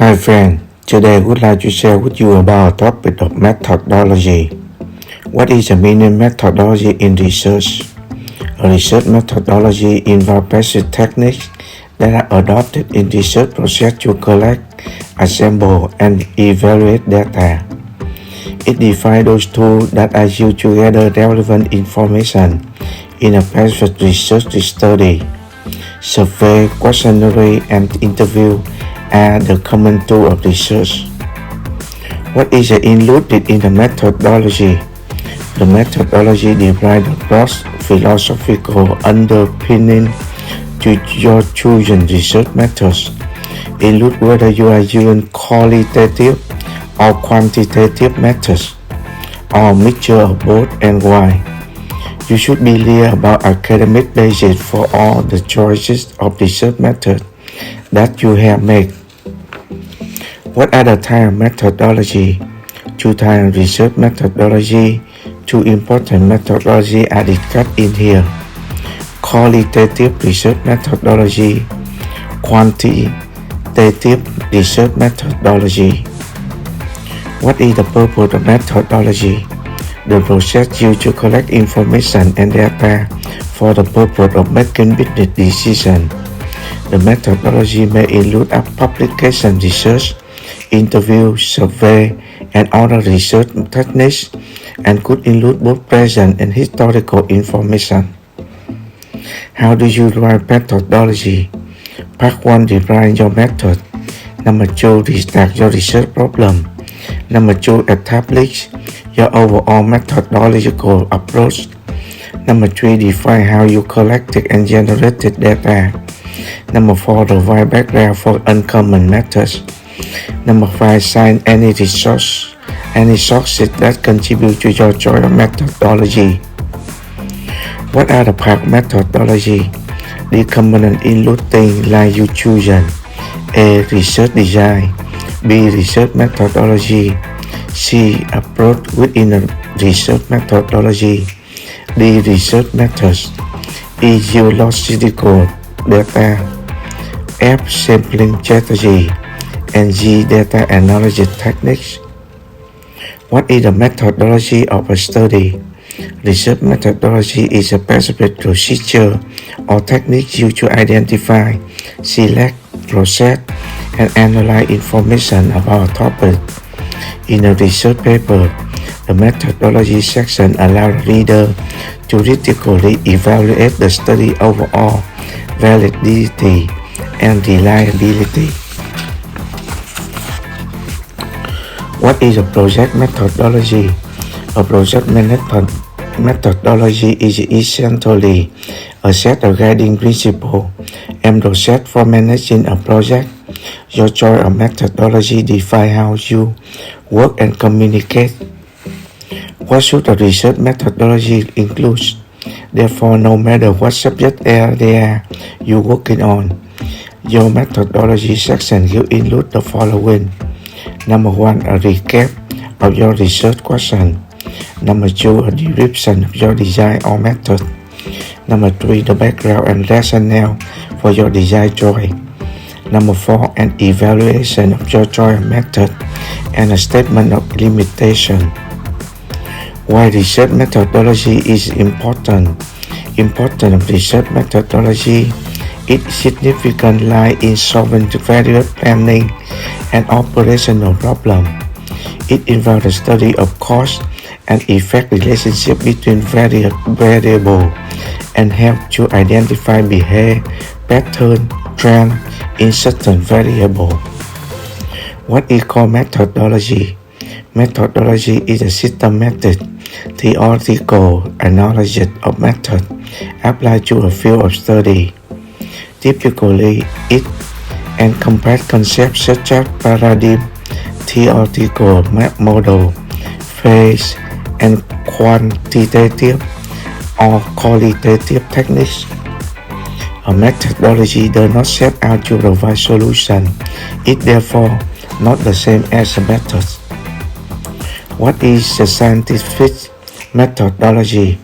Hi friend, today I would like to share with you about a topic of methodology. What is the meaning methodology in research? A research methodology involves basic techniques that are adopted in research process to collect, assemble, and evaluate data. It defines those tools that are used to gather relevant information in a basic research study. Survey, questionnaire, and interview are the common tool of research. What is included in the methodology? The methodology provides the broad philosophical underpinning to your chosen research methods. Include whether you are using qualitative or quantitative methods, or a mixture of both and why. You should be clear about academic basis for all the choices of research methods that you have made. What are the types of methodology? Two types of research methodology. Two important methodologies are discussed in here. Qualitative research methodology, quantitative research methodology. What is the purpose of methodology? The process used to collect information and data for the purpose of making business decisions. The methodology may include publication research, interview, survey, and other research techniques, and could include both present and historical information. How do you write methodology? Part 1. Define your method. Number 2. Restart your research problem. Number 2. Establish your overall methodological approach. Number 3. Define how you collected and generated data. Number 4. Provide background for uncommon methods. Number 5. Cite any sources that contribute to your choice of methodology. What are the parts of methodology? The components include things like you chosen: A. Research design. B. Research methodology. C. Approach within a research methodology. D. Research methods. E. Geological data. F. Sampling strategy. And G. Data analysis techniques. What is the methodology of a study? Research methodology is a specific procedure or technique used to identify, select, process, and analyze information about a topic. In a research paper, the methodology section allows the reader to critically evaluate the study overall validity and reliability. What is a project methodology? A project methodology is essentially a set of guiding principles and process for managing a project. Your choice of methodology defines how you work and communicate. What should a research methodology include? Therefore, no matter what subject area you're working on, your methodology section will include the following. Number 1. A recap of your research question. Number 2. A description of your design or method. Number 3. The background and rationale for your design choice. Number 4. An evaluation of your choice method and a statement of limitation. Why research methodology is important? Importance of research methodology. Its significance lies in solving various planning and operational problems. It involves the study of cause and effect relationship between various variables and help to identify behavior, pattern, trend in certain variables. What is called methodology? Methodology is a systematic, theoretical analysis of method applied to a field of study. Typically, it encompasses concepts such as paradigm, theoretical model, phase, and quantitative or qualitative techniques. A methodology does not set out to provide solutions. It therefore not the same as a method. What is the scientific methodology?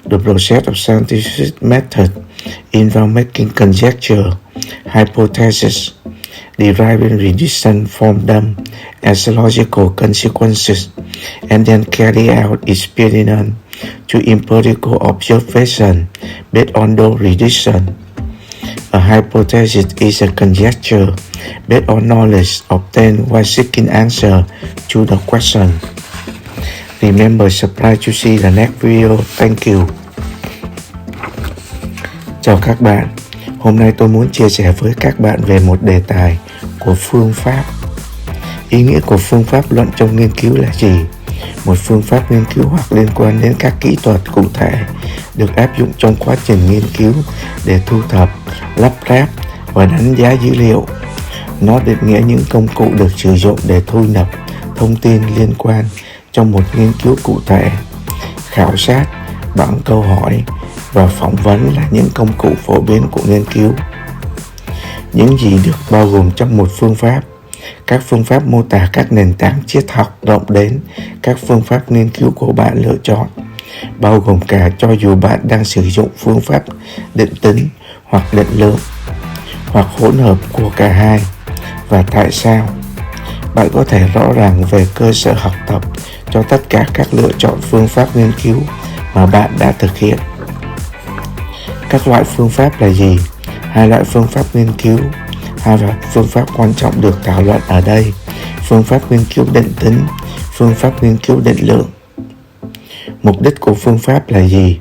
The process of scientific method involves making conjecture, hypothesis, deriving reduction from them as logical consequences, and then carry out experiment to empirical observation based on those reductions. A hypothesis is a conjecture based on knowledge obtained while seeking answer to the question. Remember, subscribe to see the next video. Thank you. Chào các bạn. Hôm nay tôi muốn chia sẻ với các bạn về một đề tài của phương pháp. Ý nghĩa của phương pháp luận trong nghiên cứu là gì? Một phương pháp nghiên cứu hoặc liên quan đến các kỹ thuật cụ thể được áp dụng trong quá trình nghiên cứu để thu thập, lắp ráp và đánh giá dữ liệu. Nó định nghĩa những công cụ được sử dụng để thu nhập thông tin liên quan trong một nghiên cứu cụ thể. Khảo sát, bằng câu hỏi và phỏng vấn là những công cụ phổ biến của nghiên cứu. Những gì được bao gồm trong một phương pháp? Các phương pháp mô tả các nền tảng triết học rộng đến các phương pháp nghiên cứu của bạn lựa chọn, bao gồm cả cho dù bạn đang sử dụng phương pháp định tính hoặc định lượng, hoặc hỗn hợp của cả hai. Và tại sao? Bạn có thể rõ ràng về cơ sở học tập cho tất cả các lựa chọn phương pháp nghiên cứu mà bạn đã thực hiện. Các loại phương pháp là gì? Hai loại phương pháp nghiên cứu. Hai loại phương pháp quan trọng được thảo luận ở đây: phương pháp nghiên cứu định tính, phương pháp nghiên cứu định lượng. Mục đích của phương pháp là gì?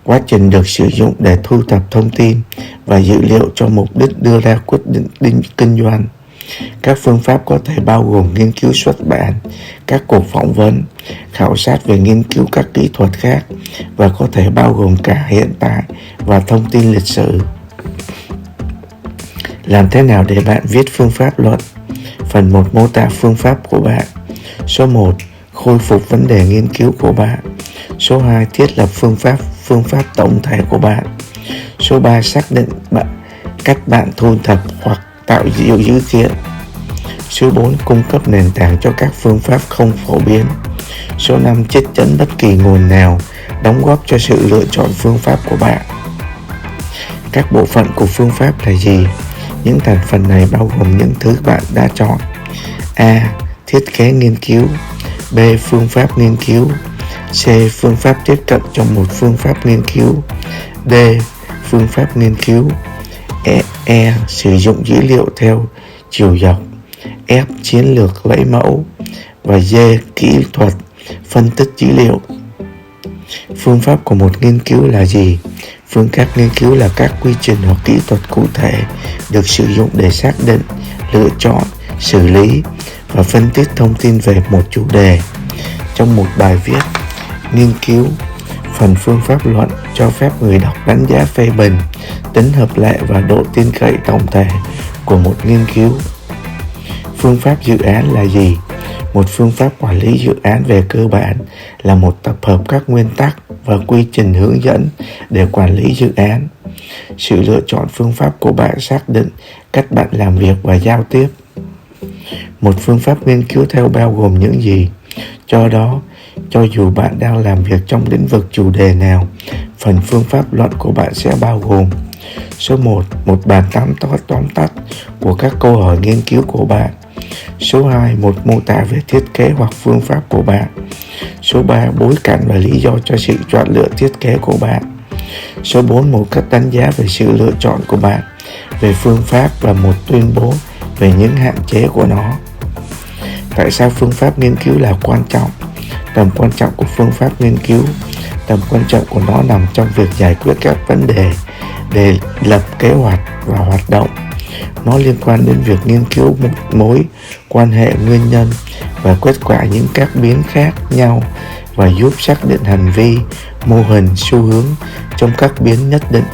Quá trình được sử dụng để thu thập thông tin và dữ liệu cho mục đích đưa ra quyết định kinh doanh. Các phương pháp có thể bao gồm nghiên cứu xuất bản, các cuộc phỏng vấn, khảo sát về nghiên cứu các kỹ thuật khác, và có thể bao gồm cả hiện tại và thông tin lịch sử. Làm thế nào để bạn viết phương pháp luận? Phần 1. Mô tả phương pháp của bạn. Số 1. Khôi phục vấn đề nghiên cứu của bạn. Số 2. Thiết lập phương pháp tổng thể của bạn. Số 3. Xác định cách bạn thu thập hoặc tạo dữ kiện. Số 4. Cung cấp nền tảng cho các phương pháp không phổ biến. Số 5. Trích dẫn bất kỳ nguồn nào đóng góp cho sự lựa chọn phương pháp của bạn. Các bộ phận của phương pháp là gì? Những thành phần này bao gồm những thứ bạn đã chọn. A. Thiết kế nghiên cứu. B. Phương pháp nghiên cứu. C. Phương pháp tiếp cận trong một phương pháp nghiên cứu. D. Phương pháp nghiên cứu. E. Sử dụng dữ liệu theo chiều dọc. F. Chiến lược lấy mẫu. Và D. Kỹ thuật phân tích dữ liệu. Phương pháp của một nghiên cứu là gì? Phương pháp nghiên cứu là các quy trình hoặc kỹ thuật cụ thể được sử dụng để xác định, lựa chọn, xử lý và phân tích thông tin về một chủ đề. Trong một bài viết nghiên cứu, phần phương pháp luận cho phép người đọc đánh giá phê bình, tính hợp lệ và độ tin cậy tổng thể của một nghiên cứu. Phương pháp dự án là gì? Một phương pháp quản lý dự án về cơ bản là một tập hợp các nguyên tắc và quy trình hướng dẫn để quản lý dự án. Sự lựa chọn phương pháp của bạn xác định cách bạn làm việc và giao tiếp. Một phương pháp nghiên cứu theo bao gồm những gì? Do đó, cho dù bạn đang làm việc trong lĩnh vực chủ đề nào, phần phương pháp luận của bạn sẽ bao gồm: số 1. Một bản tóm tắt của các câu hỏi nghiên cứu của bạn. Số 2. Một mô tả về thiết kế hoặc phương pháp của bạn. Số 3. Bối cảnh và lý do cho sự chọn lựa thiết kế của bạn. Số 4. Một cách đánh giá về sự lựa chọn của bạn về phương pháp và một tuyên bố về những hạn chế của nó. Tại sao phương pháp nghiên cứu là quan trọng? Tầm quan trọng của phương pháp nghiên cứu. Tầm quan trọng của nó nằm trong việc giải quyết các vấn đề để lập kế hoạch và hoạt động. Nó liên quan đến việc nghiên cứu một mối quan hệ nguyên nhân và kết quả những các biến khác nhau và giúp xác định hành vi, mô hình, xu hướng trong các biến nhất định.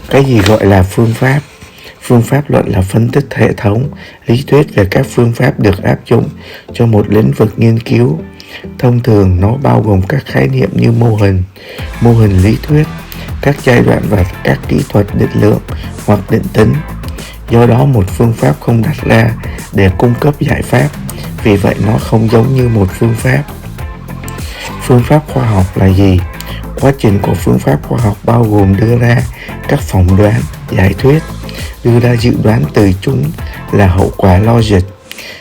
Cái gì gọi là phương pháp? Phương pháp luận là phân tích hệ thống, lý thuyết về các phương pháp được áp dụng cho một lĩnh vực nghiên cứu. Thông thường nó bao gồm các khái niệm như mô hình lý thuyết, các giai đoạn và các kỹ thuật định lượng hoặc định tính. Do đó một phương pháp không đặt ra để cung cấp giải pháp, vì vậy nó không giống như một phương pháp. Phương pháp khoa học là gì? Quá trình của phương pháp khoa học bao gồm đưa ra các phỏng đoán, giải thuyết, đưa ra dự đoán từ chúng là hậu quả logic,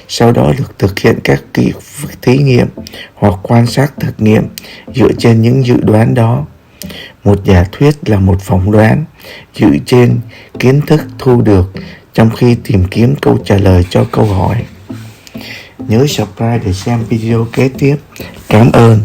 sau đó được thực hiện các kỳ thí nghiệm hoặc quan sát thực nghiệm dựa trên những dự đoán đó. Một giả thuyết là một phỏng đoán dựa trên kiến thức thu được trong khi tìm kiếm câu trả lời cho câu hỏi. Nhớ subscribe để xem video kế tiếp. Cảm ơn.